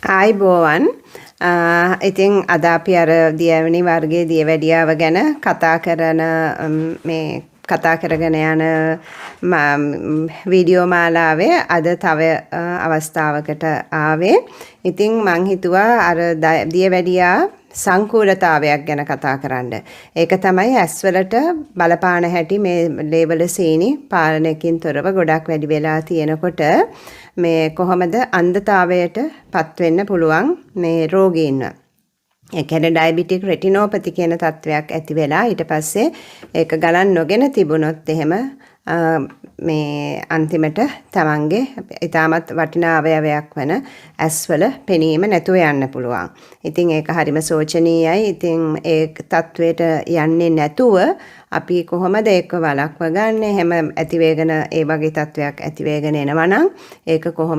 ආයිබෝවන් ඉතින් අද අපි අර දියවැනි වර්ගයේ දියවැඩියාව ගැන කතා කරගෙන යන වීඩියෝ මාලාවේ අද තව අවස්ථාවකට ආවේ. ඉතින් මං හිතුවා අර දියවැඩියා සංකූලතාවයක් ගැන කතා කරන්න. ඒක තමයි ඇස්වලට බලපාන හැටි මේ ලේවල සීනි පාලනයකින් තොරව ගොඩක් වැඩි වෙලා තියෙනකොට මේ කොහොමද අන්ධතාවයට පත් වෙන්න පුළුවන් මේ රෝගීන්ව. ඒ කියන්නේ ඩයබටික් රෙටිනෝපති කියන තත්වයක් ඇති වෙලා ඊට පස්සේ ඒක ගණන් නොගෙන තිබුණොත් එහෙම මේ අන්තිමට තමන්ගේ ඊටමත් වටිනා අවයවයක් වන ඇස්වල පෙනීම නැතුව යන්න පුළුවන්. ඉතින් ඒක හරිම සෝචනීයයි. ඉතින් ඒ තත්වයට යන්නේ නැතුව අපි කොහොමද ඒක වළක්ව ගන්න? එහෙම ඇතිවේගෙන ඒ වගේ තත්වයක් ඇතිවේගෙන එනවා නම් ඒක කොහොම